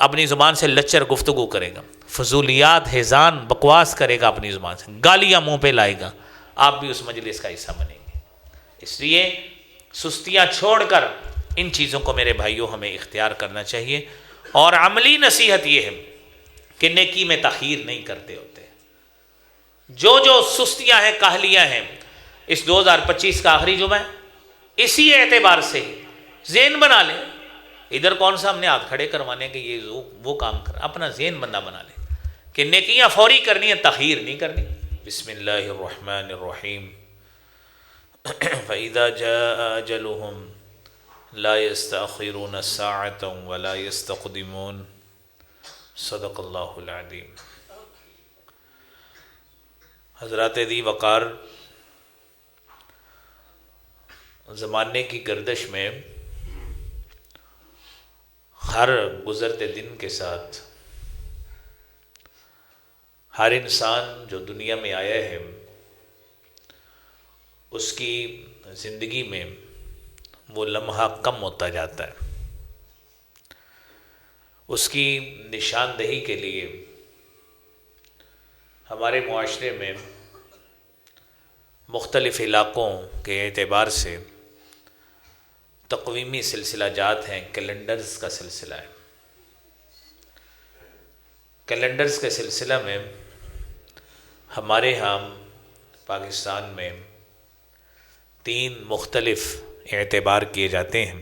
اپنی زبان سے لچر گفتگو کرے گا، فضولیات ہیزان بکواس کرے گا اپنی زبان سے، گالیاں منہ پہ لائے گا، آپ بھی اس مجلس کا حصہ بنیں گے۔ اس لیے سستیاں چھوڑ کر ان چیزوں کو میرے بھائیوں ہمیں اختیار کرنا چاہیے، اور عملی نصیحت یہ ہے کہ نیکی میں تاخیر نہیں کرتے ہوتے۔ جو سستیاں ہیں، کاہلیاں ہیں، اس 2025 کا آخری جمعہ ہے، اسی اعتبار سے ذہن بنا لیں، ادھر کون سا ہم نے ہاتھ کھڑے کروانے کہ یہ وہ کام کر، اپنا ذہن بندہ بنا لیں کہ نیکیاں فوری کرنی ہے، تاخیر نہیں کرنی۔ بسم اللہ الرحمن الرحیم فَإِذَا جَاءَ أَجَلُهُمْ لَا يَسْتَأْخِرُونَ سَاعَةً وَلَا يَسْتَقْدِمُونَ صدق اللہ العظیم۔ حضرات دی وقار، زمانے کی گردش میں ہر گزرتے دن کے ساتھ ہر انسان جو دنیا میں آیا ہے اس کی زندگی میں وہ لمحہ کم ہوتا جاتا ہے۔ اس کی نشاندہی کے لیے ہمارے معاشرے میں مختلف علاقوں کے اعتبار سے تقویمی سلسلہ جات ہیں، کیلنڈرز کا سلسلہ ہے۔ کیلنڈرز کے سلسلہ میں ہمارے ہاں پاکستان میں 3 مختلف اعتبار کیے جاتے ہیں،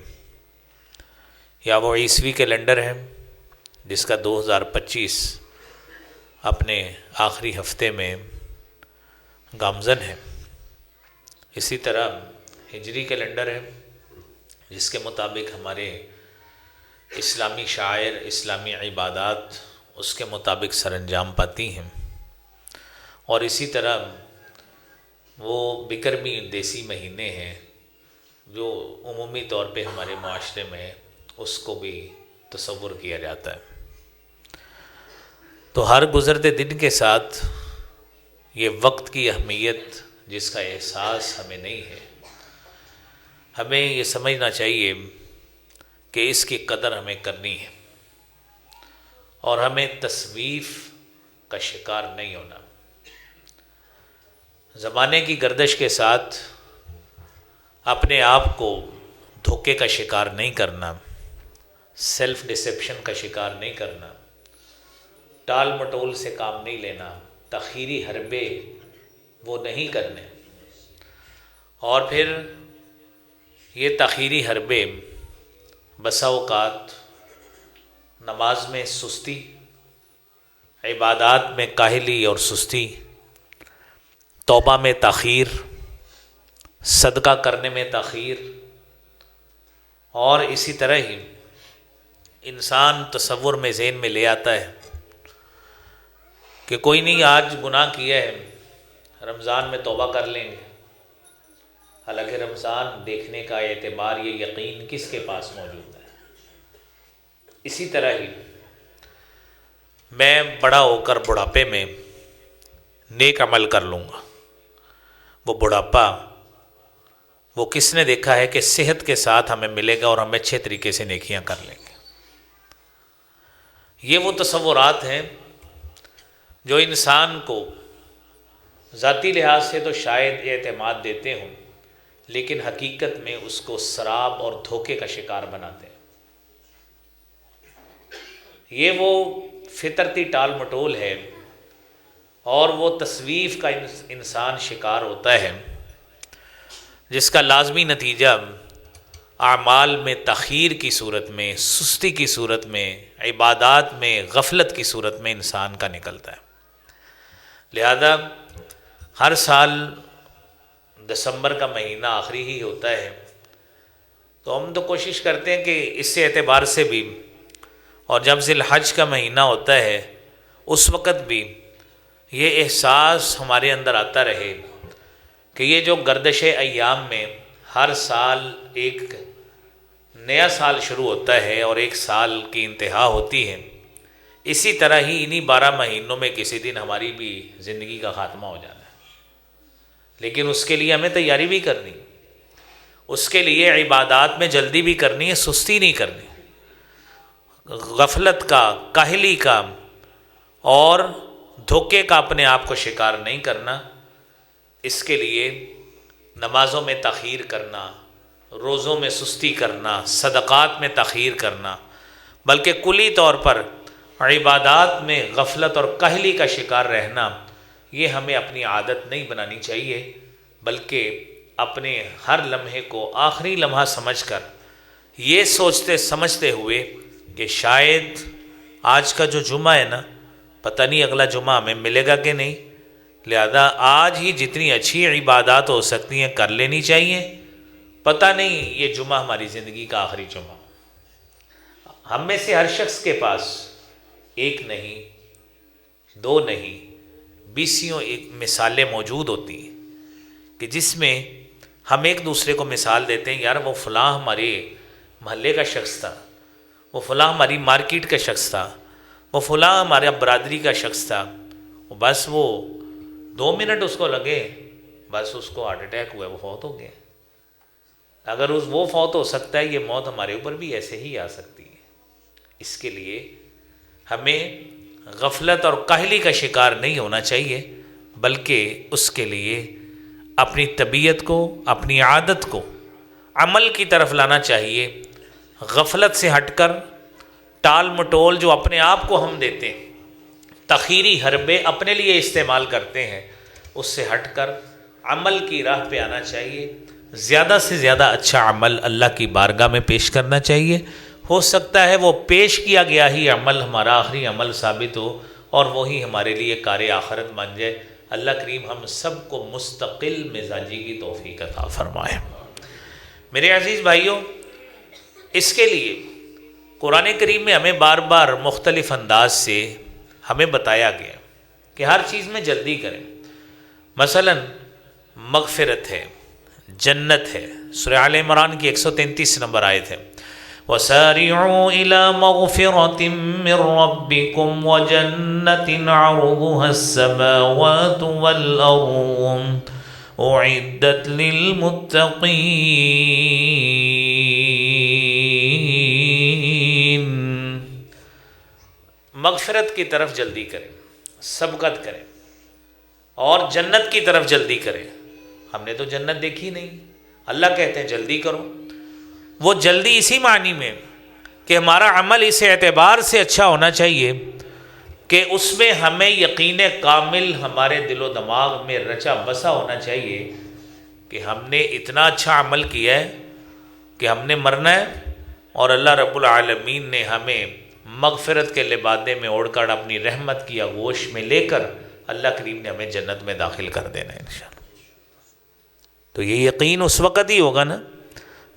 یا وہ عیسوی کیلنڈر ہے جس کا 2025 اپنے آخری ہفتے میں گامزن ہے، اسی طرح ہجری کیلنڈر ہے جس کے مطابق ہمارے اسلامی شعائر، اسلامی عبادات اس کے مطابق سر انجام پاتی ہیں، اور اسی طرح وہ بکرمی دیسی مہینے ہیں جو عمومی طور پہ ہمارے معاشرے میں اس کو بھی تصور کیا جاتا ہے۔ تو ہر گزرتے دن کے ساتھ یہ وقت کی اہمیت جس کا احساس ہمیں نہیں ہے، ہمیں یہ سمجھنا چاہیے کہ اس کی قدر ہمیں کرنی ہے، اور ہمیں تسویف کا شکار نہیں ہونا۔ زمانے کی گردش کے ساتھ اپنے آپ کو دھوکے کا شکار نہیں کرنا، سیلف ڈسیپشن کا شکار نہیں کرنا، ٹال مٹول سے کام نہیں لینا، تاخیری حربے وہ نہیں کرنے، اور پھر یہ تاخیری حربے بسا اوقات نماز میں سستی، عبادات میں کاہلی اور سستی، توبہ میں تاخیر، صدقہ کرنے میں تاخیر، اور اسی طرح ہی انسان تصور میں ذہن میں لے آتا ہے کہ کوئی نہیں، آج گناہ کیا ہے، رمضان میں توبہ کر لیں گے، حالانکہ رمضان دیکھنے کا اعتبار، یہ یقین کس کے پاس موجود ہے؟ اسی طرح ہی میں بڑا ہو کر بڑھاپے میں نیک عمل کر لوں گا، وہ بڑھاپا وہ کس نے دیکھا ہے کہ صحت کے ساتھ ہمیں ملے گا اور ہم اچھے طریقے سے نیکیاں کر لیں گے۔ یہ وہ تصورات ہیں جو انسان کو ذاتی لحاظ سے تو شاید اعتماد دیتے ہوں، لیکن حقیقت میں اس کو سراب اور دھوکے کا شکار بناتے ہیں۔ یہ وہ فطرتی ٹال مٹول ہے، اور وہ تسویف کا انسان شکار ہوتا ہے جس کا لازمی نتیجہ اعمال میں تاخیر کی صورت میں، سستی کی صورت میں، عبادات میں غفلت کی صورت میں انسان کا نکلتا ہے۔ لہذا ہر سال دسمبر کا مہینہ آخری ہی ہوتا ہے، تو ہم تو کوشش کرتے ہیں کہ اس سے اعتبار سے بھی، اور جب ذی الحج کا مہینہ ہوتا ہے اس وقت بھی یہ احساس ہمارے اندر آتا رہے کہ یہ جو گردش ایام میں ہر سال ایک نیا سال شروع ہوتا ہے اور ایک سال کی انتہا ہوتی ہے، اسی طرح ہی انہی 12 مہینوں میں کسی دن ہماری بھی زندگی کا خاتمہ ہو جانا ہے، لیکن اس کے لیے ہمیں تیاری بھی کرنی، اس کے لیے عبادات میں جلدی بھی کرنی ہے، سستی نہیں کرنی۔ غفلت کا، کاہلی کا اور دھوکے کا اپنے آپ کو شکار نہیں کرنا۔ اس کے لیے نمازوں میں تاخیر کرنا، روزوں میں سستی کرنا، صدقات میں تاخیر کرنا، بلکہ کلی طور پر عبادات میں غفلت اور کاہلی کا شکار رہنا، یہ ہمیں اپنی عادت نہیں بنانی چاہیے، بلکہ اپنے ہر لمحے کو آخری لمحہ سمجھ کر یہ سوچتے سمجھتے ہوئے کہ شاید آج کا جو جمعہ ہے نا، پتہ نہیں اگلا جمعہ ہمیں ملے گا کہ نہیں، لہذا آج ہی جتنی اچھی عبادات ہو سکتی ہیں کر لینی چاہیے، پتہ نہیں یہ جمعہ ہماری زندگی کا آخری جمعہ۔ ہم میں سے ہر شخص کے پاس ایک نہیں، دو نہیں، بیسیوں ایک مثالیں موجود ہوتی ہیں کہ جس میں ہم ایک دوسرے کو مثال دیتے ہیں، یار وہ فلاں ہمارے محلے کا شخص تھا، وہ فلاں ہماری مارکیٹ کا شخص تھا، وہ فلاں ہمارے برادری کا شخص تھا، بس وہ 2 منٹ اس کو لگے، بس اس کو ہارٹ اٹیک ہوا، وہ فوت ہو گیا۔ اگر وہ فوت ہو سکتا ہے، یہ موت ہمارے اوپر بھی ایسے ہی آ سکتی ہے۔ اس کے لیے ہمیں غفلت اور کاہلی کا شکار نہیں ہونا چاہیے، بلکہ اس کے لیے اپنی طبیعت کو، اپنی عادت کو عمل کی طرف لانا چاہیے۔ غفلت سے ہٹ کر ٹال مٹول جو اپنے آپ کو ہم دیتے ہیں، تخیری حربے اپنے لیے استعمال کرتے ہیں، اس سے ہٹ کر عمل کی راہ پہ آنا چاہیے۔ زیادہ سے زیادہ اچھا عمل اللہ کی بارگاہ میں پیش کرنا چاہیے۔ ہو سکتا ہے وہ پیش کیا گیا ہی عمل ہمارا آخری عمل ثابت ہو اور وہی ہمارے لیے کار آخرت بن جائے۔ اللہ کریم ہم سب کو مستقل مزاجی کی توفیق عطا فرمائے۔ میرے عزیز بھائیوں، اس کے لیے قرآن کریم میں ہمیں بار بار مختلف انداز سے ہمیں بتایا گیا کہ ہر چیز میں جلدی کریں۔ مثلا مغفرت ہے، جنت ہے، سورہ آل عمران کی 133 نمبر آیت ہے، وَسَارِعُوا إِلَى مَغْفِرَةٍ مِّن رَّبِّكُمْ وَجَنَّةٍ عَرْضُهَا السَّمَاوَاتُ وَالْأَرْضُ أُعِدَّتْ لِلْمُتَّقِينَ۔ مغفرت کی طرف جلدی کریں، سبقت کریں، اور جنت کی طرف جلدی کریں۔ ہم نے تو جنت دیکھی نہیں، اللہ کہتے ہیں جلدی کرو۔ وہ جلدی اسی معنی میں کہ ہمارا عمل اس اعتبار سے اچھا ہونا چاہیے کہ اس میں ہمیں یقین کامل ہمارے دل و دماغ میں رچا بسا ہونا چاہیے کہ ہم نے اتنا اچھا عمل کیا ہے کہ ہم نے مرنا ہے، اور اللہ رب العالمین نے ہمیں مغفرت کے لبادے میں اوڑھ کر اپنی رحمت کی آغوش میں لے کر اللہ کریم نے ہمیں جنت میں داخل کر دینا ہے انشاءاللہ۔ تو یہ یقین اس وقت ہی ہوگا نا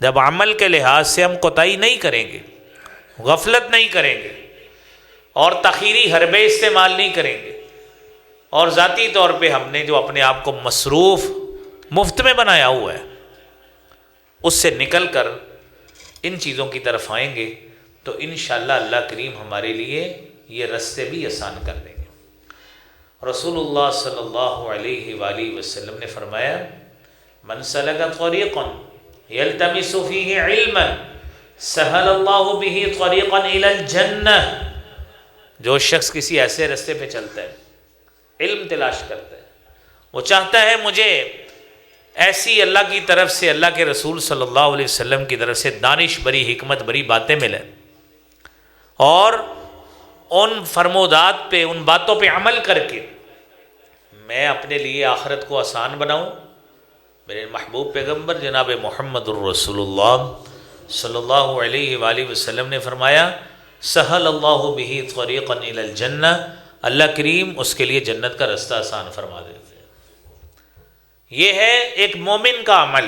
جب عمل کے لحاظ سے ہم کوتاہی نہیں کریں گے، غفلت نہیں کریں گے، اور تخیری حربے استعمال نہیں کریں گے، اور ذاتی طور پہ ہم نے جو اپنے آپ کو مصروف مفت میں بنایا ہوا ہے اس سے نکل کر ان چیزوں کی طرف آئیں گے تو انشاءاللہ اللہ کریم ہمارے لیے یہ رستے بھی آسان کر دیں گے۔ رسول اللہ صلی اللہ علیہ وآلہ وسلم نے فرمایا، من سلک طریقا یلتمس فیہ علما سہل اللہ بہ طریقا الی الجنہ۔ جو شخص کسی ایسے رستے پہ چلتا ہے، علم تلاش کرتا ہے، وہ چاہتا ہے مجھے ایسی اللہ کی طرف سے، اللہ کے رسول صلی اللہ علیہ وسلم کی طرف سے دانش بری، حکمت بری باتیں ملیں، اور ان فرمودات پہ، ان باتوں پہ عمل کر کے میں اپنے لیے آخرت کو آسان بناؤں۔ میرے محبوب پیغمبر جناب محمد الرسول اللہ صلی اللہ علیہ وآلہ وسلم نے فرمایا، سہل اللہ بہ طریقا الی الجنہ، اللہ کریم اس کے لیے جنت کا رستہ آسان فرما دیتے ہیں۔ یہ ہے ایک مومن کا عمل۔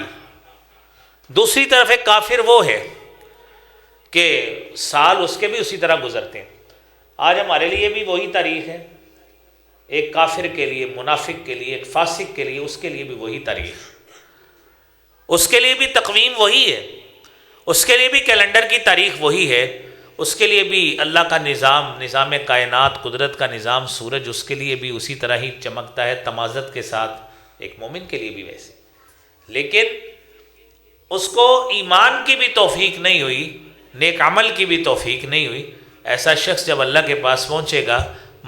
دوسری طرف ایک کافر وہ ہے کہ سال اس کے بھی اسی طرح گزرتے ہیں۔ آج ہمارے لیے بھی وہی تاریخ ہے، ایک کافر کے لیے، منافق کے لیے، ایک فاسق کے لیے، اس کے لیے بھی وہی تاریخ، اس کے لیے بھی تقویم وہی ہے، اس کے لیے بھی کیلنڈر کی تاریخ وہی ہے، اس کے لیے بھی اللہ کا نظام، نظام کائنات، قدرت کا نظام، سورج اس کے لیے بھی اسی طرح ہی چمکتا ہے تمازت کے ساتھ، ایک مومن کے لیے بھی ویسے۔ لیکن اس کو ایمان کی بھی توفیق نہیں ہوئی، نیک عمل کی بھی توفیق نہیں ہوئی، ایسا شخص جب اللہ کے پاس پہنچے گا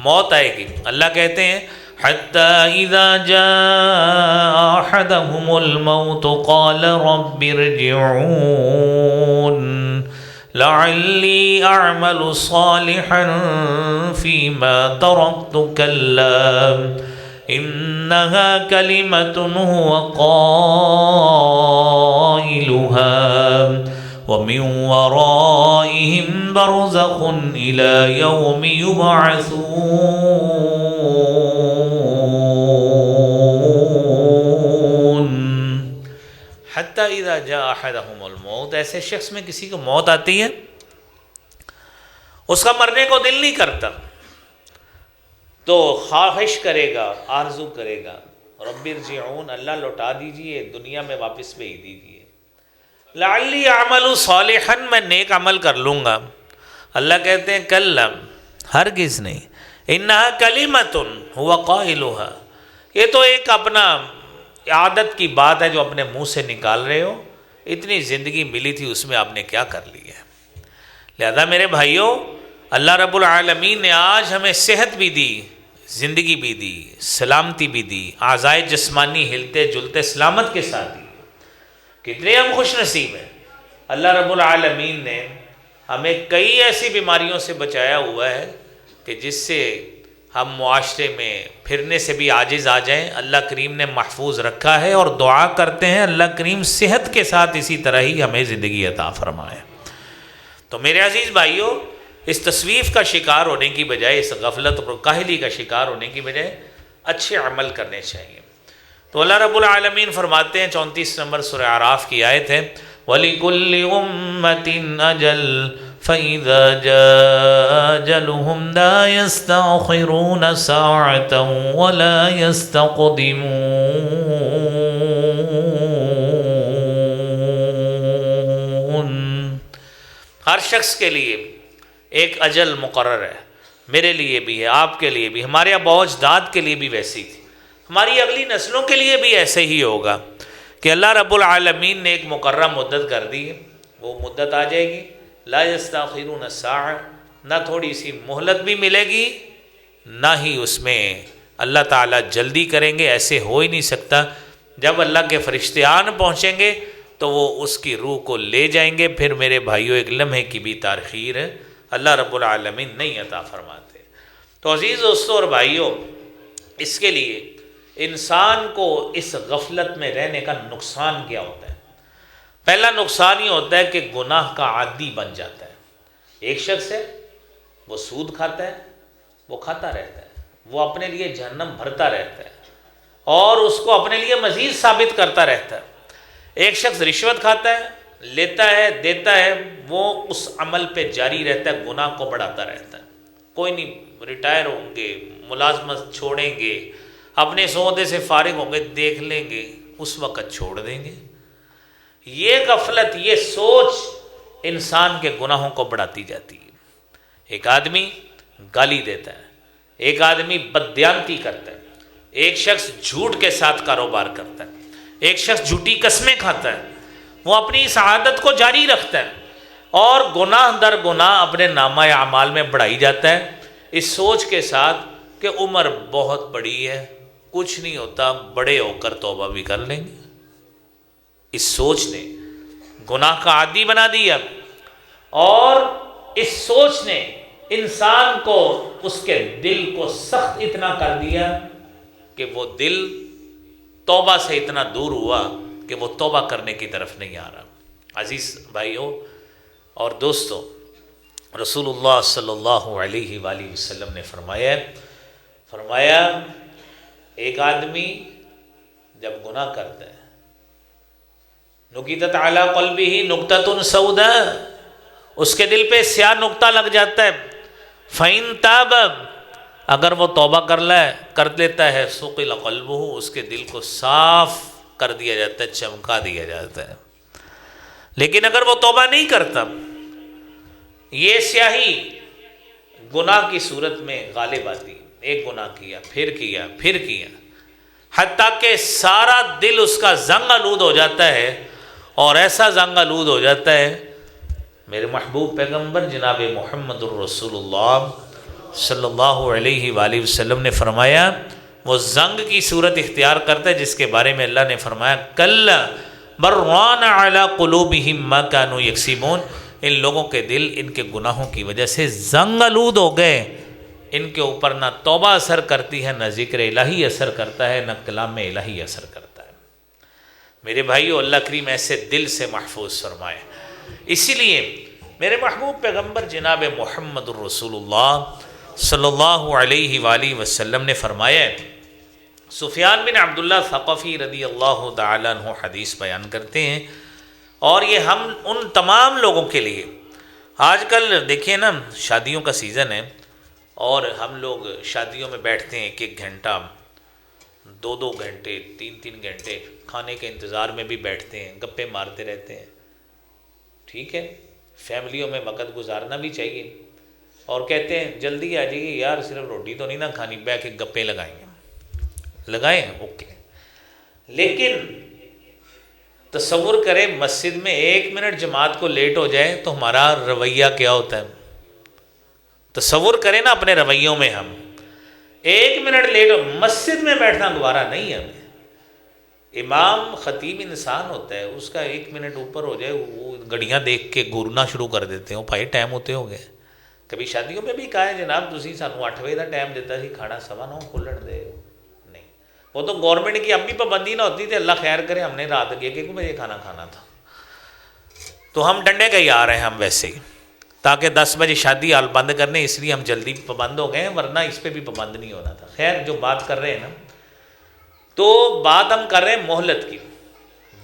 موت آئے گی. اللہ کہتے ہیں حتی اذا جاء احدهم الموت قال رب ارجعون لعلی اعمل صالحا فيما تركت كلا انها كلمة هو قائلها ومن ورائهم برزخ إلى يوم يبعثون. حتی اذا جاء احدهم الموت، ایسے شخص میں کسی کو موت آتی ہے، اس کا مرنے کو دل نہیں کرتا، تو خواہش کرے گا، آرزو کرے گا رب ارجعون، اللہ لوٹا دیجئے، دنیا میں واپس بھیج دیجئے، لعلی اعمل صالحا، میں نیک عمل کر لوں گا. اللہ کہتے ہیں کلا، ہرگز نہیں، انہا کلمۃ هو قائلها، یہ تو ایک اپنا عادت کی بات ہے جو اپنے منہ سے نکال رہے ہو، اتنی زندگی ملی تھی اس میں آپ نے کیا کر لی ہے. لہذا میرے بھائیوں، اللہ رب العالمین نے آج ہمیں صحت بھی دی، زندگی بھی دی، سلامتی بھی دی، اعضائے جسمانی ہلتے جلتے سلامت کے ساتھ دی. کتنے ہم خوش نصیب ہیں. اللہ رب العالمین نے ہمیں کئی ایسی بیماریوں سے بچایا ہوا ہے کہ جس سے ہم معاشرے میں پھرنے سے بھی عاجز آ جائیں، اللہ کریم نے محفوظ رکھا ہے، اور دعا کرتے ہیں اللہ کریم صحت کے ساتھ اسی طرح ہی ہمیں زندگی عطا فرمائے. تو میرے عزیز بھائیوں، اس تصویف کا شکار ہونے کی بجائے، اس غفلت اور کاہلی کا شکار ہونے کی بجائے اچھے عمل کرنے چاہیے. تو اللہ رب العالمین فرماتے ہیں 34 نمبر سورہ اعراف کی آیت ہے وَلِكُلِّ أُمَّةٍ أَجَلٌ فَإِذَا جَاءَ أَجَلُهُمْ لَا يَسْتَأْخِرُونَ سَاعَةً وَلَا يَسْتَقْدِمُونَ. ہر شخص کے لیے ایک اجل مقرر ہے، میرے لیے بھی ہے، آپ کے لیے بھی، ہمارے اباء و اجداد کے لیے بھی ویسی تھی، ہماری اگلی نسلوں کے لیے بھی ایسے ہی ہوگا کہ اللہ رب العالمین نے ایک مقررہ مدت کر دی ہے، وہ مدت آ جائے گی. لا یستاخرون ساعہ، نہ تھوڑی سی مہلت بھی ملے گی، نہ ہی اس میں اللہ تعالیٰ جلدی کریں گے، ایسے ہو ہی نہیں سکتا. جب اللہ کے فرشتے آن پہنچیں گے تو وہ اس کی روح کو لے جائیں گے، پھر میرے بھائیوں ایک لمحے کی بھی تاخیر ہے اللہ رب العالمین نہیں عطا فرماتے. تو عزیز دوستوں اور بھائیوں، اس کے لیے انسان کو اس غفلت میں رہنے کا نقصان کیا ہوتا ہے؟ پہلا نقصان یہ ہوتا ہے کہ گناہ کا عادی بن جاتا ہے. ایک شخص ہے، وہ سود کھاتا ہے، وہ کھاتا رہتا ہے، وہ اپنے لیے جہنم بھرتا رہتا ہے اور اس کو اپنے لیے مزید ثابت کرتا رہتا ہے. ایک شخص رشوت کھاتا ہے، لیتا ہے، دیتا ہے، وہ اس عمل پہ جاری رہتا ہے، گناہ کو بڑھاتا رہتا ہے. کوئی نہیں، ریٹائر ہوں گے، ملازمت چھوڑیں گے، اپنے عہدے سے فارغ ہوں گے، دیکھ لیں گے، اس وقت چھوڑ دیں گے. یہ غفلت، یہ سوچ انسان کے گناہوں کو بڑھاتی جاتی ہے. ایک آدمی گالی دیتا ہے، ایک آدمی بددیانتی کرتا ہے، ایک شخص جھوٹ کے ساتھ کاروبار کرتا ہے، ایک شخص جھوٹی قسمیں کھاتا ہے، وہ اپنی اس عادت کو جاری رکھتا ہے اور گناہ در گناہ اپنے نامہ اعمال میں بڑھائی جاتا ہے، اس سوچ کے ساتھ کہ عمر بہت بڑی ہے، کچھ نہیں ہوتا، بڑے ہو کر توبہ بھی کر لیں گے. اس سوچ نے گناہ کا عادی بنا دیا، اور اس سوچ نے انسان کو، اس کے دل کو سخت اتنا کر دیا کہ وہ دل توبہ سے اتنا دور ہوا کہ وہ توبہ کرنے کی طرف نہیں آ رہا. عزیز بھائیوں اور دوستوں، رسول اللہ صلی اللہ علیہ وآلہ وسلم نے فرمایا ایک آدمی جب گناہ کرتا ہے، نکتت علی قلبہ نکتۃ سوداء، اس کے دل پہ سیاہ نقطہ لگ جاتا ہے. فَإِن تَابَ، اگر وہ توبہ کر لیتا ہے، سُقِلَ قلبہ، اس کے دل کو صاف کر دیا جاتا ہے، چمکا دیا جاتا ہے. لیکن اگر وہ توبہ نہیں کرتا، یہ سیاہی گناہ کی صورت میں غالب آتی، ایک گناہ کیا، پھر کیا، حتیٰ کہ سارا دل اس کا زنگ آلود ہو جاتا ہے، اور ایسا زنگ آلود ہو جاتا ہے میرے محبوب پیغمبر جناب محمد الرسول اللہ صلی اللہ علیہ وآلہ وسلم نے فرمایا وہ زنگ کی صورت اختیار کرتا ہے جس کے بارے میں اللہ نے فرمایا کل بران علی قلوبہم ما کانوا یکسبون، ان لوگوں کے دل ان کے گناہوں کی وجہ سے زنگ آلود ہو گئے، ان کے اوپر نہ توبہ اثر کرتی ہے، نہ ذکر الہی اثر کرتا ہے، نہ کلام الہی اثر کرتا ہے۔ میرے بھائیو، اللہ کریم ایسے دل سے محفوظ فرمائے۔ اسی لیے میرے محبوب پیغمبر جناب محمد الرسول اللہ صلی اللہ علیہ وآلہ وسلم نے فرمایا ہے، سفیان بن عبداللہ ثقفی رضی اللہ تعالیٰ عنہ حدیث بیان کرتے ہیں، اور یہ ہم ان تمام لوگوں کے لیے، آج کل دیکھیں نا شادیوں کا سیزن ہے اور ہم لوگ شادیوں میں بیٹھتے ہیں 1 گھنٹہ 2 گھنٹے 3 گھنٹے کھانے کے انتظار میں بھی بیٹھتے ہیں، گپے مارتے رہتے ہیں۔ ٹھیک ہے، فیملیوں میں وقت گزارنا بھی چاہیے، اور کہتے ہیں جلدی آ جائیے یار، صرف روٹی تو نہیں نا کھانی، بیٹھ کے گپے لگائیں اوکے۔ لیکن تصور کریں مسجد میں 1 منٹ جماعت کو لیٹ ہو جائے تو ہمارا رویہ کیا ہوتا ہے؟ تصور کریں نا اپنے رویوں میں، ہم 1 منٹ لیٹ ہو، مسجد میں بیٹھنا گوارا نہیں ہے ہمیں۔ امام خطیب انسان ہوتا ہے، اس کا 1 منٹ اوپر ہو جائے وہ گھڑیاں دیکھ کے گورنا شروع کر دیتے ہیں، بھائی ٹائم ہوتے ہو گئے۔ کبھی شادیوں میں بھی کہا ہے جناب تسی سانوں 8 بجے کا ٹائم دیتا سی، کھانا 9:15 کھلن دے، نہیں، وہ تو گورنمنٹ کی اب بھی پابندی نہ ہوتی تھی، اللہ خیر کرے ہم نے رات 1 بجے کھانا کھانا تھا، تو ہم ڈنڈے کا ہی آ رہے ہیں ہم ویسے ہی، تاکہ 10 بجے شادی ہال بند کرنے، اس لیے ہم جلدی پابند ہو گئے ہیں، ورنہ اس پہ بھی پابند نہیں ہونا تھا۔ خیر جو بات کر رہے ہیں نا، تو بات ہم کر رہے ہیں مہلت کی،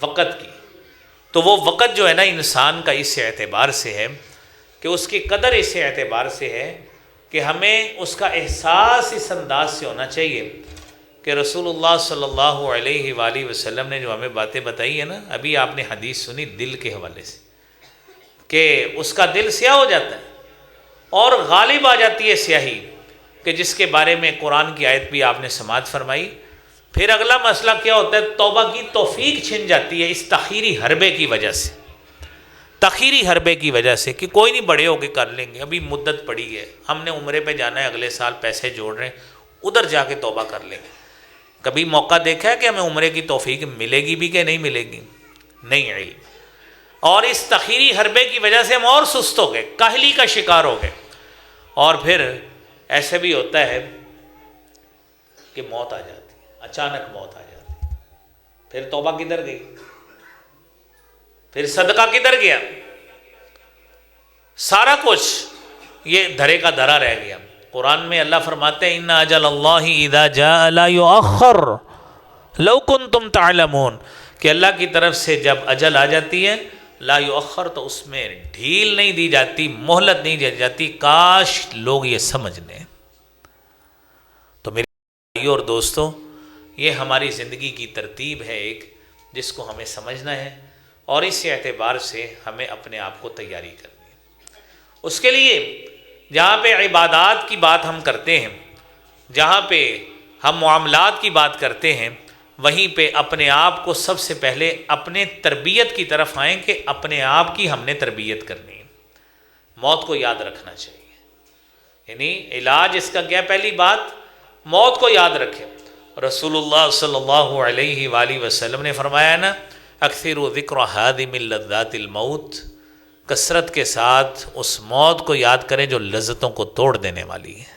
وقت کی، تو وہ وقت جو ہے نا انسان کا اس اعتبار سے ہے کہ اس کی قدر اس اعتبار سے ہے کہ ہمیں اس کا احساس اس انداز سے ہونا چاہیے کہ رسول اللہ صلی اللہ علیہ وآلہ وسلم نے جو ہمیں باتیں بتائی ہیں نا، ابھی آپ نے حدیث سنی دل کے حوالے سے، کہ اس کا دل سیاہ ہو جاتا ہے اور غالب آ جاتی ہے سیاہی، کہ جس کے بارے میں قرآن کی آیت بھی آپ نے سماعت فرمائی۔ پھر اگلا مسئلہ کیا ہوتا ہے؟ توبہ کی توفیق چھن جاتی ہے اس تاخیری حربے کی وجہ سے، تاخیری حربے کی وجہ سے، کہ کوئی نہیں، بڑے ہو کے کر لیں گے، ابھی مدت پڑی ہے، ہم نے عمرے پہ جانا ہے اگلے سال، پیسے جوڑ رہے ہیں، ادھر جا کے توبہ کر لیں گے۔ کبھی موقع دیکھا ہے کہ ہمیں عمرے کی توفیق ملے گی بھی کہ نہیں ملے گی؟ نہیں علم، اور اس تاخیری حربے کی وجہ سے ہم اور سست ہو گئے، کاہلی کا شکار ہو گئے، اور پھر ایسے بھی ہوتا ہے کہ موت آ جاتی، اچانک موت آ جاتی، پھر توبہ کدھر گئی؟ پھر صدقہ کدھر گیا؟ سارا کچھ یہ دھرے کا دھرا رہ گیا۔ قرآن میں اللہ فرماتے ہیں ان اجل اللہ اذا جاء لا یؤخر لو کنتم تعلمون، کہ اللہ کی طرف سے جب اجل آ جاتی ہے لا یؤخر، تو اس میں ڈھیل نہیں دی جاتی، مہلت نہیں دی جاتی، کاش لوگ یہ سمجھ لیں۔ تو میرے بھائیوں اور دوستوں، یہ ہماری زندگی کی ترتیب ہے ایک، جس کو ہمیں سمجھنا ہے، اور اس اعتبار سے ہمیں اپنے آپ کو تیاری کرنی ہے۔ اس کے لیے جہاں پہ عبادات کی بات ہم کرتے ہیں، جہاں پہ ہم معاملات کی بات کرتے ہیں، وہیں پہ اپنے آپ کو سب سے پہلے اپنے تربیت کی طرف آئیں کہ اپنے آپ کی ہم نے تربیت کرنی ہے۔ موت کو یاد رکھنا چاہیے، یعنی علاج اس کا کیا؟ پہلی بات موت کو یاد رکھیں۔ رسول اللہ صلی اللہ علیہ وآلہ وسلم نے فرمایا نا، اکثر ذکر ہادم اللذات الموت، کثرت کے ساتھ اس موت کو یاد کریں جو لذتوں کو توڑ دینے والی ہے۔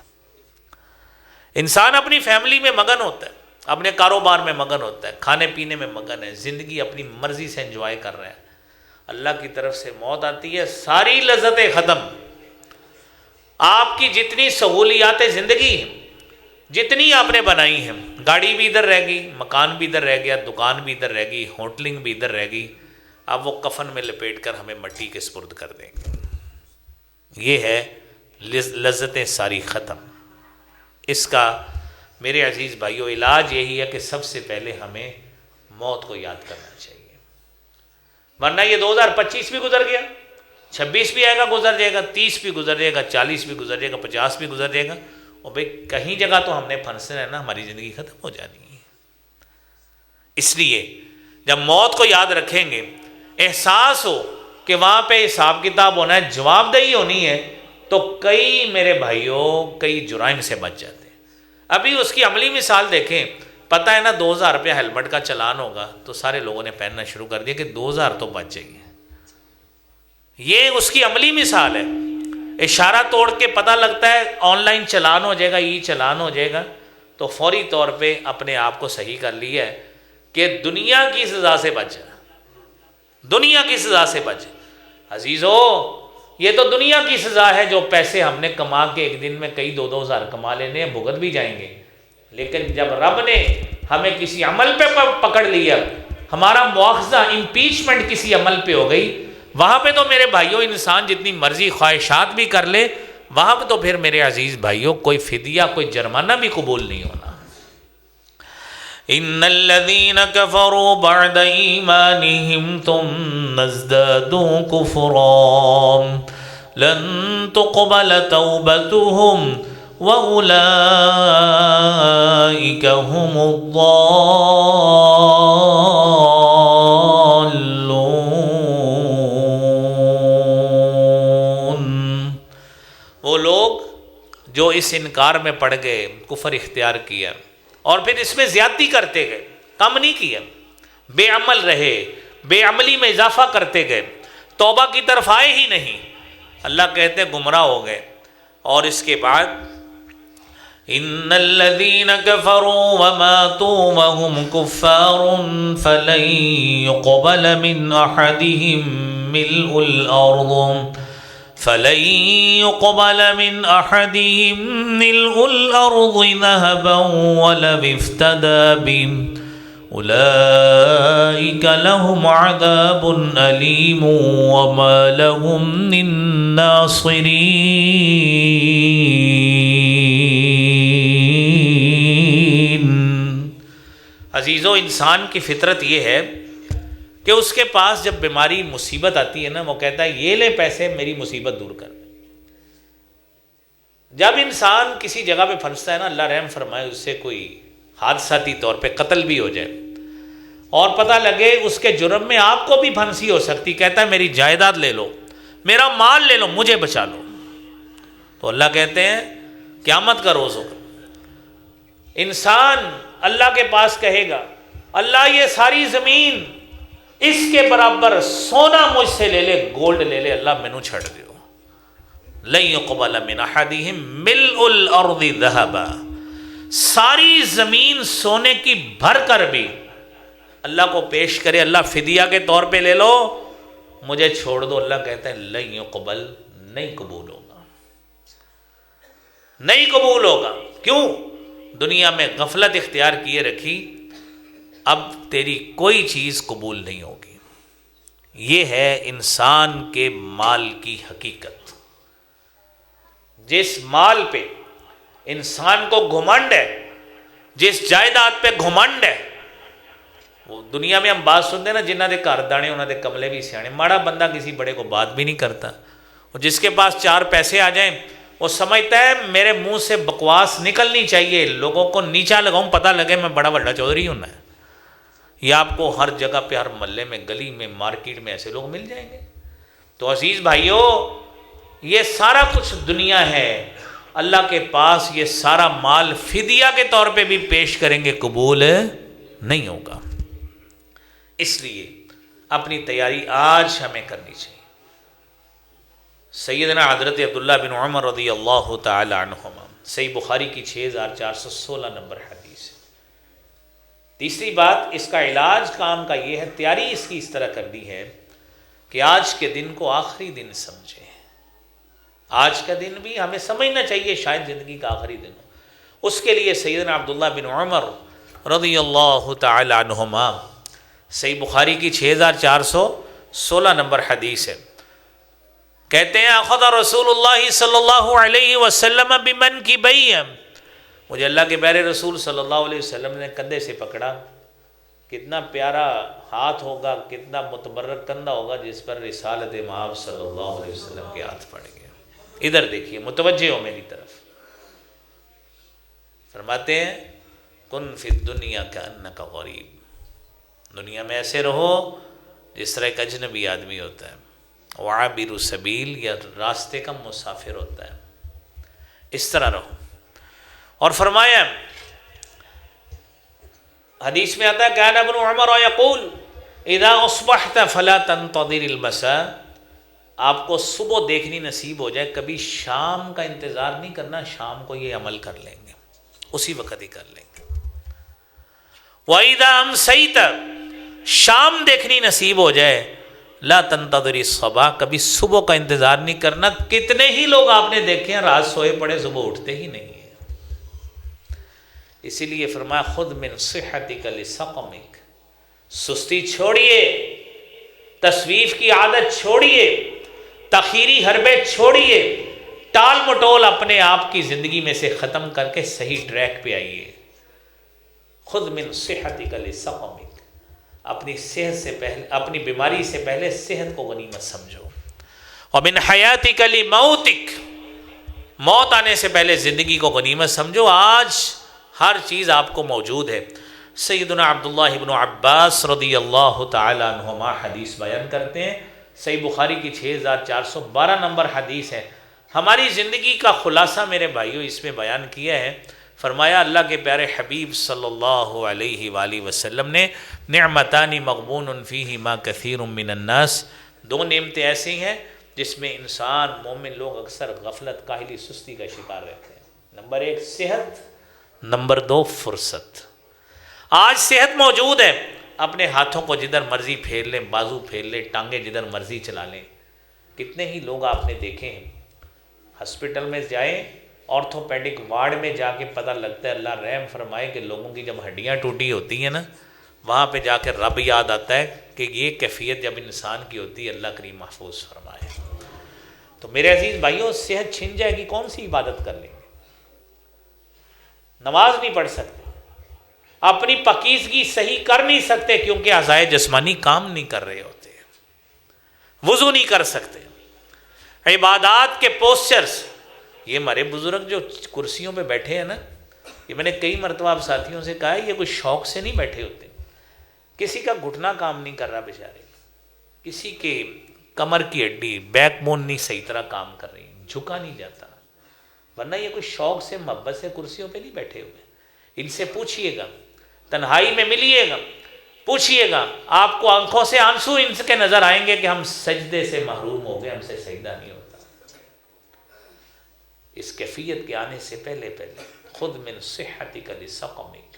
انسان اپنی فیملی میں مگن ہوتا ہے، اپنے کاروبار میں مگن ہوتا ہے، کھانے پینے میں مگن ہے، زندگی اپنی مرضی سے انجوائے کر رہا ہے، اللہ کی طرف سے موت آتی ہے، ساری لذتیں ختم، آپ کی جتنی سہولیات زندگی ہیں، جتنی آپ نے بنائی ہیں، گاڑی بھی ادھر رہ گئی، مکان بھی ادھر رہ گیا، دکان بھی ادھر رہ گئی، ہوٹلنگ بھی ادھر رہ گئی، اب وہ کفن میں لپیٹ کر ہمیں مٹی کے سپرد کر دیں گے۔ یہ ہے لذتیں ساری ختم۔ اس کا میرے عزیز بھائیو علاج یہی ہے کہ سب سے پہلے ہمیں موت کو یاد کرنا چاہیے، ورنہ یہ 2025 بھی گزر گیا، 26 بھی آئے گا گزر جائے گا، 30 بھی گزر جائے گا، 40 بھی گزر جائے گا، 50 بھی گزر جائے گا، اور بھئی کہیں جگہ تو ہم نے پھنسنا ہے نا، ہماری زندگی ختم ہو جانی ہے۔ اس لیے جب موت کو یاد رکھیں گے، احساس ہو کہ وہاں پہ حساب کتاب ہونا ہے، جواب دہی ہونی ہے، تو کئی میرے بھائیوں کئی جرائم سے بچ جاتے ہیں۔ ابھی اس کی عملی مثال دیکھیں، پتہ ہے نا 2000 روپیہ ہیلمٹ کا چلان ہوگا تو سارے لوگوں نے پہننا شروع کر دیا کہ 2000 تو بچ جائیں گے۔ یہ اس کی عملی مثال ہے۔ اشارہ توڑ کے پتہ لگتا ہے آن لائن چلان ہو جائے گا، ای چلان ہو جائے گا، تو فوری طور پہ اپنے آپ کو صحیح کر لیا ہے کہ دنیا کی سزا سے بچ، دنیا کی سزا سے بچ۔ عزیزو، یہ تو دنیا کی سزا ہے، جو پیسے ہم نے کما کے ایک دن میں کئی 2,000 کما لینے ہیں، بھگت بھی جائیں گے۔ لیکن جب رب نے ہمیں کسی عمل پہ پکڑ لیا، ہمارا مواخذہ امپیچمنٹ کسی عمل پہ ہو گئی، وہاں پہ تو میرے بھائیوں انسان جتنی مرضی خواہشات بھی کر لے، وہاں پہ تو پھر میرے عزیز بھائیوں کوئی فدیہ کوئی جرمانہ بھی قبول نہیں ہونا۔ ان الذين كفروا بعد ایمانهم ثم ازدادوا كفرا لن تقبل توبتهم واولئك هم الضالون۔ وہ لوگ جو اس انکار میں پڑ گئے، کفر اختیار کیا اور پھر اس میں زیادتی کرتے گئے، کم نہیں کیا، بے عمل رہے، بے عملی میں اضافہ کرتے گئے، توبہ کی طرف آئے ہی نہیں، اللہ کہتے ہیں گمراہ ہو گئے۔ اور اس کے بعد ان الذين كفروا وماتوا وهم كفار فلن يقبل من احدهم ملء الارض ذهبا ولو افتدى به اولئك لهم عذاب الیم وما لهم من ناصرین۔ عزیزو، انسان کی فطرت یہ ہے کہ اس کے پاس جب بیماری مصیبت آتی ہے نا، وہ کہتا ہے یہ لے پیسے میری مصیبت دور کر۔ جب انسان کسی جگہ پہ پھنستا ہے نا، اللہ رحم فرمائے، اس سے کوئی حادثاتی طور پہ قتل بھی ہو جائے اور پتہ لگے اس کے جرم میں آپ کو بھی پھنسی ہو سکتی، کہتا ہے میری جائیداد لے لو، میرا مال لے لو، مجھے بچا لو، تو اللہ کہتے ہیں قیامت کا روز ہوگا، انسان اللہ کے پاس کہے گا اللہ یہ ساری زمین اس کے برابر سونا مجھ سے لے لے، گولڈ لے لے، اللہ مینوں چھڑ دیو، لن يقبل من احدهم ملء الارض ذهبا، ساری زمین سونے کی بھر کر بھی اللہ کو پیش کرے، اللہ فدیہ کے طور پہ لے لو، مجھے چھوڑ دو، اللہ کہتا ہے لن يقبل، نہیں قبول ہوگا، نہیں قبول ہوگا۔ کیوں؟ دنیا میں غفلت اختیار کیے رکھی، اب تیری کوئی چیز قبول نہیں ہوگی۔ یہ ہے انسان کے مال کی حقیقت۔ جس مال پہ انسان کو گھمنڈ ہے، جس جائیداد پہ گھمنڈ ہے، وہ دنیا میں ہم بات سنتے ہیں نا، جنہ دے گھر دانے انہوں دے کملے بھی سیانے، ماڑا بندہ کسی بڑے کو بات بھی نہیں کرتا، اور جس کے پاس 4 پیسے آ جائیں وہ سمجھتا ہے میرے منہ سے بکواس نکلنی چاہیے، لوگوں کو نیچا لگاؤں، پتہ لگے میں بڑا بڑا چودھری ہوں نا۔ یہ آپ کو ہر جگہ پہ، ہر محلے میں، گلی میں، مارکیٹ میں ایسے لوگ مل جائیں گے۔ تو عزیز بھائیو، یہ سارا کچھ دنیا ہے، اللہ کے پاس یہ سارا مال فدیہ کے طور پہ بھی پیش کریں گے، قبول نہیں ہوگا۔ اس لیے اپنی تیاری آج ہمیں کرنی چاہیے۔ سیدنا حضرت عبداللہ بن عمر رضی اللہ تعالی عنہما، صحیح بخاری کی 6416 نمبر حدیث ہے۔ تیسری بات، اس کا علاج کام کا یہ ہے، تیاری اس کی اس طرح کرنی ہے کہ آج کے دن کو آخری دن سمجھیں۔ آج کا دن بھی ہمیں سمجھنا چاہیے شاید زندگی کا آخری دن ہو۔ اس کے لیے سیدنا عبداللہ بن عمر رضی اللہ تعالی عنہما، صحیح بخاری کی 6416 نمبر حدیث ہے، کہتے ہیں اخذ رسول اللہ صلی اللہ علیہ وسلم بمنکبیہ، مجھے اللہ کے پیارے رسول صلی اللہ علیہ وسلم نے کندھے سے پکڑا۔ کتنا پیارا ہاتھ ہوگا، کتنا متبرک کندھا ہوگا جس پر رسالت مآب صلی اللہ علیہ وسلم کے ہاتھ پڑ گئے۔ ادھر دیکھیے، متوجہ ہو میری طرف۔ فرماتے ہیں کن فی الدنیا کأنک غریب، دنیا میں ایسے رہو جس طرح ایک اجنبی آدمی ہوتا ہے۔ وعابر سبیل یا راستے کا مسافر ہوتا ہے، اس طرح رہو۔ اور فرمایا حدیث میں آتا ہے کان ابن عمر یقول اذا اصبحت فلا تنتظر المساء، آپ کو صبح دیکھنی نصیب ہو جائے کبھی شام کا انتظار نہیں کرنا، شام کو یہ عمل کر لیں گے، اسی وقت ہی کر لیں گے۔ وَإِذَا أَمْسَيْتَ، شام دیکھنی نصیب ہو جائے، لا تنتظر الصباح، کبھی صبح کا انتظار نہیں کرنا۔ کتنے ہی لوگ آپ نے دیکھے ہیں رات سوئے پڑے صبح اٹھتے ہی نہیں ہیں۔ اسی لیے فرمایا خذ من صحتک لسقمک، سستی چھوڑیے، تسویف کی عادت چھوڑیے، تخیری حربے چھوڑیے، ٹال مٹول اپنے آپ کی زندگی میں سے ختم کر کے صحیح ٹریک پہ آئیے۔ خذ من صحتک لسقمک، اپنی صحت سے پہلے، اپنی بیماری سے پہلے صحت کو غنیمت سمجھو۔ ومن حیاتک لموتک، موت آنے سے پہلے زندگی کو غنیمت سمجھو۔ آج ہر چیز آپ کو موجود ہے۔ سیدنا عبداللہ ابن عباس رضی اللہ تعالی عنہما حدیث بیان کرتے ہیں، صحیح بخاری کی 6412 نمبر حدیث ہے۔ ہماری زندگی کا خلاصہ میرے بھائیوں اس میں بیان کیا ہے۔ فرمایا اللہ کے پیارے حبیب صلی اللہ علیہ وآلہ وسلم نے نعمتان مغبون فیہما کثیر من الناس، دو نعمتیں ایسی ہیں جس میں انسان مومن لوگ اکثر غفلت، کاہلی، سستی کا شکار رہتے ہیں۔ نمبر 1 صحت، نمبر 2 فرصت۔ آج صحت موجود ہے، اپنے ہاتھوں کو جدھر مرضی پھیر لیں، بازو پھیر لیں، ٹانگیں جدھر مرضی چلا لیں۔ کتنے ہی لوگ آپ نے دیکھے ہیں ہاسپٹل میں جائیں، آرتھوپیڈک وارڈ میں جا کے پتہ لگتا ہے، اللہ رحم فرمائے کہ لوگوں کی جب ہڈیاں ٹوٹی ہوتی ہیں نا، وہاں پہ جا کے رب یاد آتا ہے کہ یہ کیفیت جب انسان کی ہوتی ہے، اللہ کریم محفوظ فرمائے۔ تو میرے عزیز بھائیوں، صحت چھن جائے گی، کون سی عبادت کر لیں گے؟ نماز نہیں پڑھ سکتے، اپنی پاکیزگی صحیح کر نہیں سکتے کیونکہ اعضائے جسمانی کام نہیں کر رہے ہوتے، وضو نہیں کر سکتے، عبادات کے پوسچرز۔ یہ ہمارے بزرگ جو کرسیوں پہ بیٹھے ہیں نا، یہ میں نے کئی مرتبہ آپ ساتھیوں سے کہا ہے، یہ کوئی شوق سے نہیں بیٹھے ہوتے۔ کسی کا گھٹنا کام نہیں کر رہا بیچارے، کسی کے کمر کی ہڈی، بیک بون نہیں صحیح طرح کام کر رہی، جھکا نہیں جاتا، ورنہ یہ کوئی شوق سے محبت سے کرسیوں پہ نہیں بیٹھے ہوئے۔ ان سے پوچھئے گا، تنہائی میں ملیے گا، پوچھئے گا، آپ کو آنکھوں سے آنسو ان کے نظر آئیں گے کہ ہم سجدے سے محروم ہو گئے، ہم سے سجدہ نہیں ہوتا۔ اس کیفیت کے آنے سے پہلے خود من صحتک لسقمک،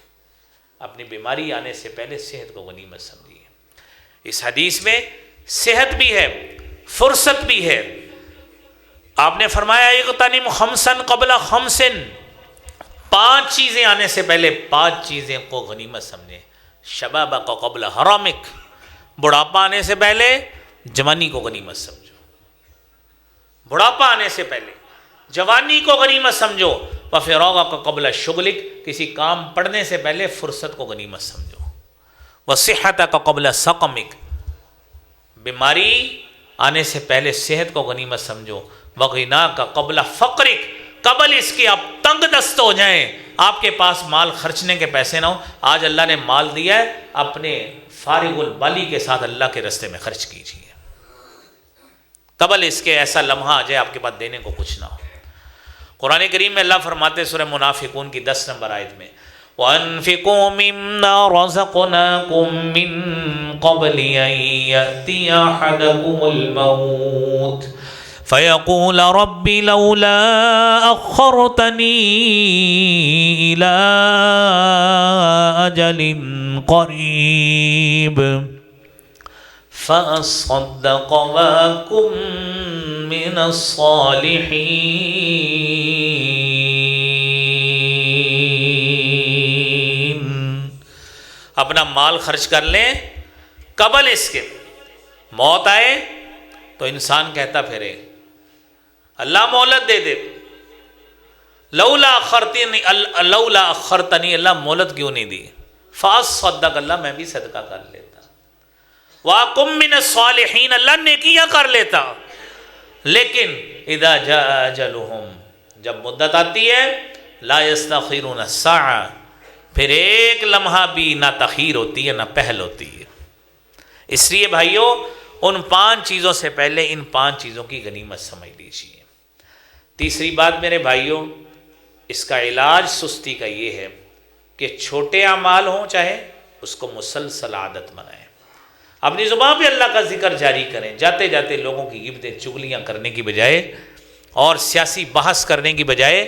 اپنی بیماری آنے سے پہلے صحت کو غنیمت سمجھیے۔ اس حدیث میں صحت بھی ہے، فرصت بھی ہے۔ آپ نے فرمایا اغتنم خمسا قبل خمس، 5 چیزیں آنے سے پہلے 5 چیزیں کو غنیمت سمجھیں۔ شبابک قبل حرامک، بڑھاپا آنے سے پہلے جوانی کو غنیمت سمجھو، بڑھاپا آنے سے پہلے جوانی کو غنیمت سمجھو۔ وفراغک قبل شغلک، کسی کام پڑھنے سے پہلے فرصت کو غنیمت سمجھو۔ وصحتک قبل سقمک، بیماری آنے سے پہلے صحت کو غنیمت سمجھو۔ وغناک قبل فقرک، قبل اس کے آپ تنگ دست ہو جائیں، آپ کے پاس مال خرچنے کے پیسے نہ ہو۔ آج اللہ نے مال دیا ہے، اپنے فارغ البالی کے ساتھ اللہ کے راستے میں خرچ کیجیے، قبل اس کے ایسا لمحہ آ جائے آپ کے پاس دینے کو کچھ نہ ہو۔ قرآن کریم میں اللہ فرماتے ہیں سورہ منافقون کی 10 نمبر آیت میں، وَأَنفِقُوا مِمَّا رَزَقْنَاكُم مِّن قَبْلِ أَن يَأْتِيَ أَحَدَكُمُ الْمَوْتُ فَيَقُولَ رَبِّ لَوْلَا أَخَّرْتَنِي إِلَىٰ أَجَلٍ قَرِيبٍ فَأَصَّدَّقَ وَأَكُن مِّنَ الصَّالِحِينَ۔ اپنا مال خرچ کر لیں قبل اس کے موت آئے تو انسان کہتا پھرے اللہ مہلت دے دے، لولا اخرتنی، اللہ مہلت کیوں نہیں دی، فاصدق، اللہ میں بھی صدقہ کر لیتا، واقم من الصالحین، اللہ نیکیاں کر لیتا۔ لیکن اذا جاء اجلہم، جب مدت آتی ہے، لا یستخرون الساعہ، پھر ایک لمحہ بھی نہ تخیر ہوتی ہے نہ پہل ہوتی ہے۔ اس لیے بھائیوں، ان 5 چیزوں سے پہلے ان 5 چیزوں کی غنیمت سمجھ لیجیے۔ تیسری بات میرے بھائیوں، اس کا علاج سستی کا یہ ہے کہ چھوٹے اعمال ہوں چاہے، اس کو مسلسل عادت بنائیں، اپنی زبان پہ اللہ کا ذکر جاری کریں، جاتے جاتے لوگوں کی غیبتیں چغلیاں کرنے کی بجائے اور سیاسی بحث کرنے کی بجائے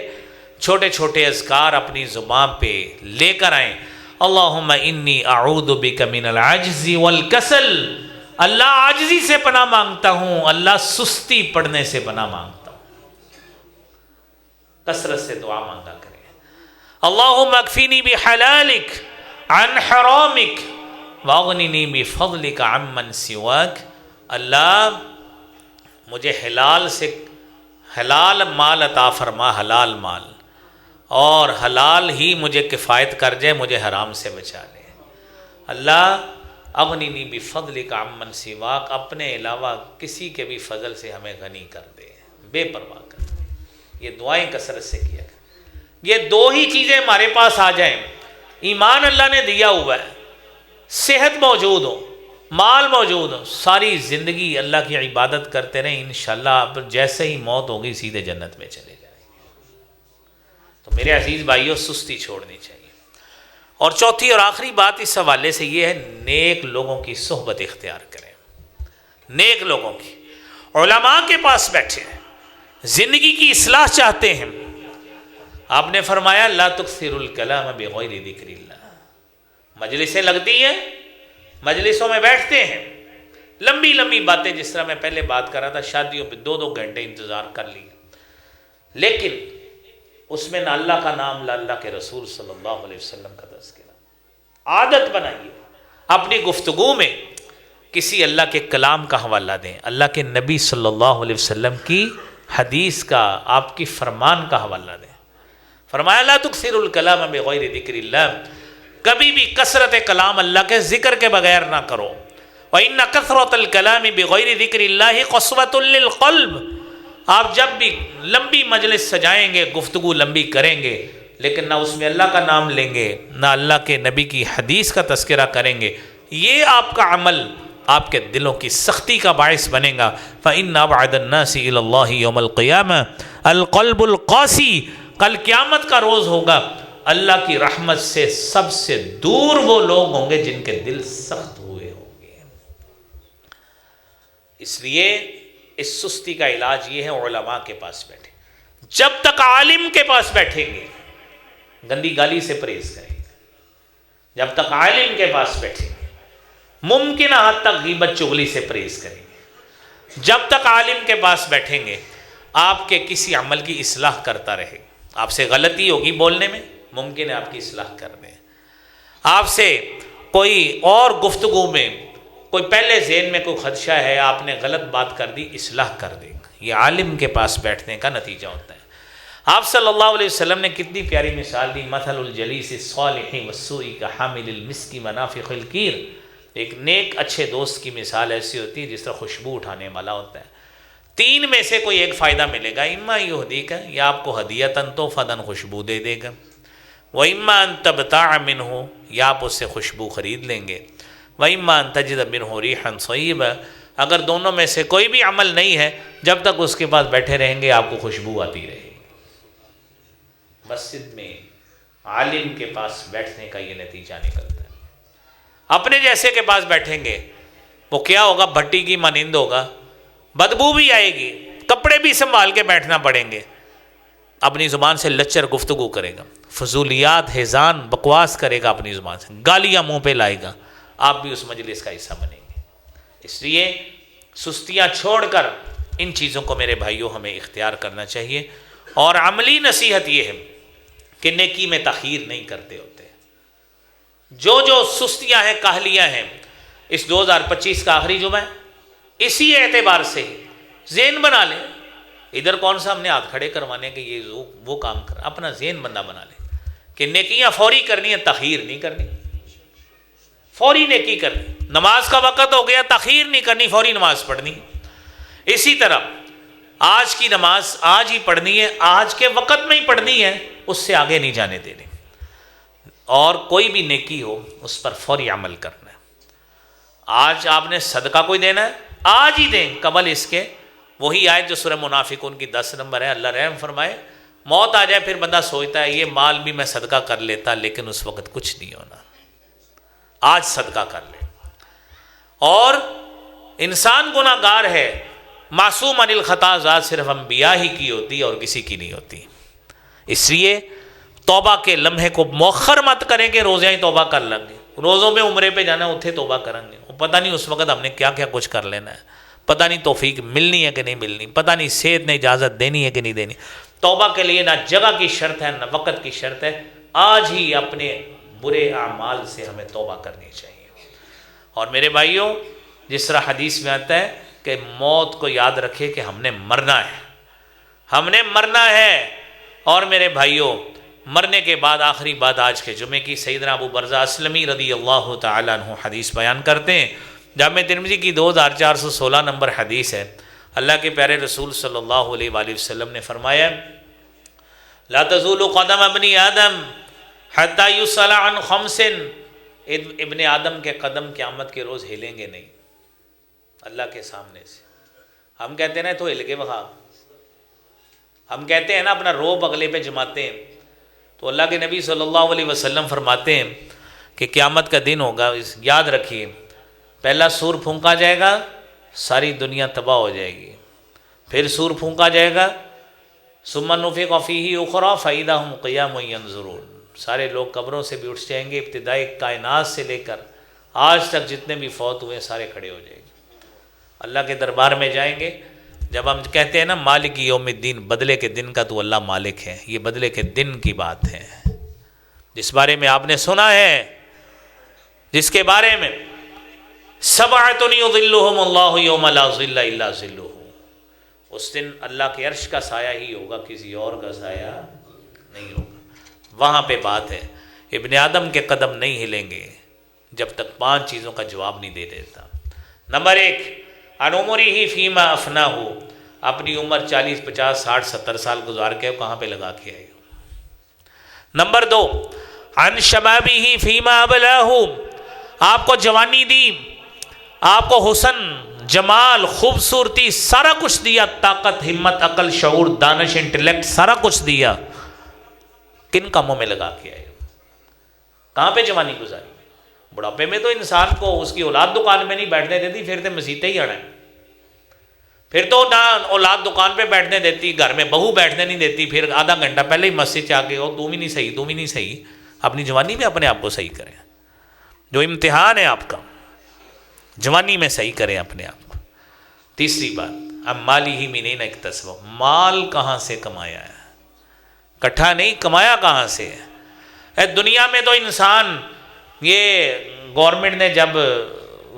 چھوٹے چھوٹے اذکار اپنی زبان پہ لے کر آئیں۔ اللہم انی اعوذ بک من العجز والکسل، اللہ عاجزی سے پناہ مانگتا ہوں، اللہ سستی پڑنے سے پناہ مانگتا ہوں۔ کثرت سے دعا مانگا کریں۔ اللہم اکفینی بحلالک عن حرامک واغننی بفضلک عمن سواک، اللہ مجھے حلال مال عطا فرما، حلال مال، اور حلال ہی مجھے کفایت کر جائے، مجھے حرام سے بچا لے۔ اللہ اغننی بفضلک عمن سواک، اپنے علاوہ کسی کے بھی فضل سے ہمیں غنی کر دے، بے پرواہ کر دے۔ یہ دعائیں کثرت سے کیا کریں۔ یہ 2 ہی چیزیں ہمارے پاس آ جائیں، ایمان اللہ نے دیا ہوا ہے، صحت موجود ہو، مال موجود ہو، ساری زندگی اللہ کی عبادت کرتے رہیں، انشاءاللہ اب جیسے ہی موت ہوگی سیدھے جنت میں چلے جائیں گے۔ تو میرے عزیز بھائیوں، سستی چھوڑنی چاہیے۔ اور چوتھی اور آخری بات اس حوالے سے یہ ہے، نیک لوگوں کی صحبت اختیار کریں، نیک لوگوں کی، علماء کے پاس بیٹھے ہیں، زندگی کی اصلاح چاہتے ہیں۔ آپ نے فرمایا لا تکثروا الکلام بغیر ذکر اللہ، مجلسیں لگتی ہیں، مجلسوں میں بیٹھتے ہیں، لمبی لمبی باتیں، جس طرح میں پہلے بات کر رہا تھا، شادیوں پہ 2 گھنٹے انتظار کر لیے، لیکن اس میں نہ اللہ کا نام، نہ اللہ کے رسول صلی اللہ علیہ وسلم کا تذکرہ۔ عادت بنائیے اپنی گفتگو میں کسی اللہ کے کلام کا حوالہ دیں، اللہ کے نبی صلی اللہ علیہ وسلم کی حدیث کا، آپ کی فرمان کا حوالہ دیں۔ فرمایا لا تکثروا الکلام بغیر ذکر اللہ، کبھی بھی کثرت کلام اللہ کے ذکر کے بغیر نہ کرو۔ وَإِنَّ كَثْرَةَ الْكَلَامِ بِغَيْرِ ذِكْرِ اللَّهِ قَسْوَةٌ لِلْقَلْبِ، آپ جب بھی لمبی مجلس سجائیں گے، گفتگو لمبی کریں گے، لیکن نہ اس میں اللہ کا نام لیں گے، نہ اللہ کے نبی کی حدیث کا تذکرہ کریں گے، یہ آپ کا عمل آپ کے دلوں کی سختی کا باعث بنے گا۔ فَإِنَّ أَبْعَدَ النَّاسِ إِلَى اللَّهِ يَوْمَ الْقِيَامَةِ الْقَلْبُ الْقَاسِي، کل قیامت کا روز ہوگا، اللہ کی رحمت سے سب سے دور وہ لوگ ہوں گے جن کے دل سخت ہوئے ہوں گے۔ اس لیے اس سستی کا علاج یہ ہے، علماء کے پاس بیٹھیں، جب تک عالم کے پاس بیٹھیں گے گندی گالی سے پرہیز کریں گے، جب تک عالم کے پاس بیٹھیں گے ممکنہ حد تک غیبت چغلی سے پرہیز کریں گے، جب تک عالم کے پاس بیٹھیں گے آپ کے کسی عمل کی اصلاح کرتا رہے گا، آپ سے غلطی ہوگی بولنے میں، ممکن ہے آپ کی اصلاح کر دیں، آپ سے کوئی اور گفتگو میں کوئی پہلے ذہن میں کوئی خدشہ ہے، آپ نے غلط بات کر دی، اصلاح کر دیں، یہ عالم کے پاس بیٹھنے کا نتیجہ ہوتا ہے۔ آپ صلی اللہ علیہ وسلم نے کتنی پیاری مثال دی، مثل الجلیس الصالح والسوء کحامل المسک ونافخ الکیر، ایک نیک اچھے دوست کی مثال ایسی ہوتی ہے جس طرح خوشبو اٹھانے والا ہوتا ہے۔ 3 میں سے کوئی ایک فائدہ ملے گا، اما یہدیک، یا آپ کو ہدیۃً تحفۃً خوشبو دے دے گا، وَإِمَّا أَن تَبْتَاعَ مِنْهُ، یا آپ اس سے خوشبو خرید لیں گے، وَإِمَّا أَن تَجِدَ مِنْهُ رِيحًا طَيِّبًا، اگر دونوں میں سے کوئی بھی عمل نہیں ہے، جب تک اس کے پاس بیٹھے رہیں گے آپ کو خوشبو آتی رہے گی۔ مسجد میں عالم کے پاس بیٹھنے کا یہ نتیجہ نکلتا ہے۔ اپنے جیسے کے پاس بیٹھیں گے وہ کیا ہوگا، بھٹی کی مانند ہوگا، بدبو بھی آئے گی، کپڑے بھی سنبھال کے بیٹھنا پڑیں گے، اپنی زبان سے لچر گفتگو کرے گا، فضولیات ہیزان بکواس کرے گا، اپنی زبان سے گالیاں منہ پہ لائے گا، آپ بھی اس مجلس کا حصہ بنیں گے۔ اس لیے سستیاں چھوڑ کر ان چیزوں کو میرے بھائیوں ہمیں اختیار کرنا چاہیے، اور عملی نصیحت یہ ہے کہ نیکی میں تاخیر نہیں کرتے ہوتے۔ جو سستیاں ہیں، کاہلیاں ہیں، اس 2025 کا آخری جمعہ ہے، اسی اعتبار سے ذہن بنا لیں، ادھر کون سا ہم نے ہاتھ کھڑے کروانے کہ یہ وہ کام کر، اپنا ذہن بندہ بنا لے کہ نیکیاں فوری کرنی ہے، تاخیر نہیں کرنی، فوری نیکی کرنی، نماز کا وقت ہو گیا تاخیر نہیں کرنی، فوری نماز پڑھنی۔ اسی طرح آج کی نماز آج ہی پڑھنی ہے، آج کے وقت میں ہی پڑھنی ہے، اس سے آگے نہیں جانے دینے، اور کوئی بھی نیکی ہو اس پر فوری عمل کرنا ہے۔ آج آپ نے صدقہ کوئی دینا ہے، آج ہی دیں قبل اس کے. وہی آیت جو سورہ منافقون کی 10 نمبر ہے. اللہ رحم فرمائے. موت آ جائے پھر بندہ سوچتا ہے یہ مال بھی میں صدقہ کر لیتا, لیکن اس وقت کچھ نہیں ہونا. آج صدقہ کر لے. اور انسان گناہ گار ہے, معصوم عن الخطا ذات صرف انبیاء ہی کی ہوتی ہے اور کسی کی نہیں ہوتی. اس لیے توبہ کے لمحے کو مؤخر مت کریں کہ روزیاں ہی توبہ کر لیں گے, روزوں میں عمرے پہ جانا اتھے توبہ کریں گے. پتہ نہیں اس وقت ہم نے کیا کیا کچھ کر لینا ہے, پتہ نہیں توفیق ملنی ہے کہ نہیں ملنی, پتہ نہیں صحت نے اجازت دینی ہے کہ نہیں دینی. توبہ کے لیے نہ جگہ کی شرط ہے نہ وقت کی شرط ہے. آج ہی اپنے برے اعمال سے ہمیں توبہ کرنی چاہیے. اور میرے بھائیوں, جس طرح حدیث میں آتا ہے کہ موت کو یاد رکھے کہ ہم نے مرنا ہے, ہم نے مرنا ہے. اور میرے بھائیوں, مرنے کے بعد آخری بات آج کے جمعے کی, سیدنا ابو برزہ اسلمی رضی اللہ تعالیٰ عنہ حدیث بیان کرتے ہیں. جامع ترمذی کی 2416 نمبر حدیث ہے. اللہ کے پیارے رسول صلی اللہ علیہ وآلہ وسلم نے فرمایا لا تزول قدم ابن آدم حتی یسأل عن خمس. ابن آدم کے قدم قیامت کے روز ہلیں گے نہیں اللہ کے سامنے سے. ہم کہتے ہیں نا تو ہل کے بخا, ہم کہتے ہیں نا اپنا روب اگلے پہ جماتے ہیں. تو اللہ کے نبی صلی اللہ علیہ وسلم فرماتے ہیں کہ قیامت کا دن ہوگا, یاد رکھیے, پہلا سور پھونکا جائے گا, ساری دنیا تباہ ہو جائے گی. پھر سور پھونکا جائے گا, ثم نفخ فیہ اخری فاذا ھم قیام ینظرون. سارے لوگ قبروں سے بھی اٹھ جائیں گے, ابتدائی کائنات سے لے کر آج تک جتنے بھی فوت ہوئے سارے کھڑے ہو جائیں گے, اللہ کے دربار میں جائیں گے. جب ہم کہتے ہیں نا مالک یوم الدین, بدلے کے دن کا تو اللہ مالک ہے, یہ بدلے کے دن کی بات ہے جس بارے میں آپ نے سنا ہے, جس کے بارے میں سبعۃ یظلھم اللہ یوم لا ظل الا ظلہ. اس دن اللہ کے عرش کا سایہ ہی ہوگا, کسی اور کا سایہ نہیں ہوگا. وہاں پہ بات ہے ابن آدم کے قدم نہیں ہلیں گے جب تک 5 چیزوں کا جواب نہیں دے دیتا. نمبر 1, عن عمرہ فیما افناہ, اپنی عمر 40 50 60 70 سال گزار کے کہاں پہ لگا کے آئے. نمبر 2, عن شبابہ فیما ابلاہ, آپ کو جوانی دی, آپ کو حسن جمال خوبصورتی سارا کچھ دیا, طاقت ہمت عقل شعور دانش انٹلیکٹ سارا کچھ دیا, کن کاموں میں لگا کے آئے, کہاں پہ جوانی گزاری. بڑھاپے میں تو انسان کو اس کی اولاد دکان میں نہیں بیٹھنے دیتی, پھر تو مسیطیں ہی آنا ہے. پھر تو نہ اولاد دکان پہ بیٹھنے دیتی, گھر میں بہو بیٹھنے نہیں دیتی, پھر آدھا گھنٹہ پہلے ہی مسجد سے آ کے تم ہی نہیں صحیح, تم ہی نہیں صحیح. اپنی جوانی میں اپنے آپ کو صحیح کریں, جو امتحان ہے آپ کا جوانی میں صحیح کریں اپنے آپ کو. تیسری بات, اب مالی ہی میں نہیں اکتسب, مال کہاں سے کمایا ہے, کٹھا نہیں کمایا کہاں سے ہے. دنیا میں تو انسان یہ گورنمنٹ نے جب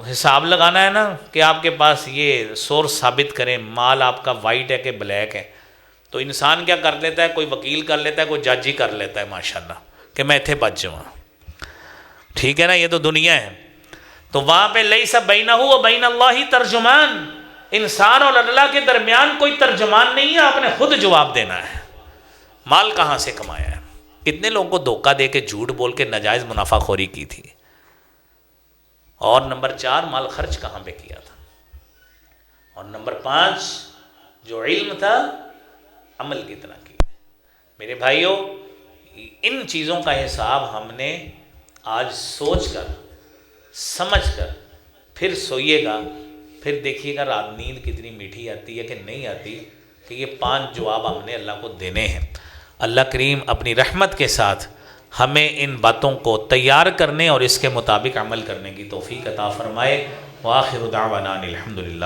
حساب لگانا ہے نا کہ آپ کے پاس یہ سورس ثابت کریں مال آپ کا وائٹ ہے کہ بلیک ہے, تو انسان کیا کر لیتا ہے, کوئی وکیل کر لیتا ہے, کوئی جج ہی کر لیتا ہے ماشاءاللہ کہ میں اتنے بچ جاؤں. ٹھیک ہے نا, یہ تو دنیا ہے. تو وہاں پہ لیس بینہ و بین اللہ ترجمان, انسان اور اللہ کے درمیان کوئی ترجمان نہیں ہے, آپ نے خود جواب دینا ہے. مال کہاں سے کمایا ہے, کتنے لوگوں کو دھوکہ دے کے جھوٹ بول کے ناجائز منافع خوری کی تھی. اور نمبر 4, مال خرچ کہاں پہ کیا تھا. اور نمبر 5, جو علم تھا عمل کتنا کیا. میرے بھائیوں, ان چیزوں کا حساب ہم نے آج سوچ کر سمجھ کر پھر سوئیے گا, پھر دیکھیے گا رات نیند کتنی میٹھی آتی ہے کہ نہیں آتی, کہ یہ 5 جواب ہم نے اللہ کو دینے ہیں. اللہ کریم اپنی رحمت کے ساتھ ہمیں ان باتوں کو تیار کرنے اور اس کے مطابق عمل کرنے کی توفیق عطا فرمائے. وآخر دعوانا الحمدللہ.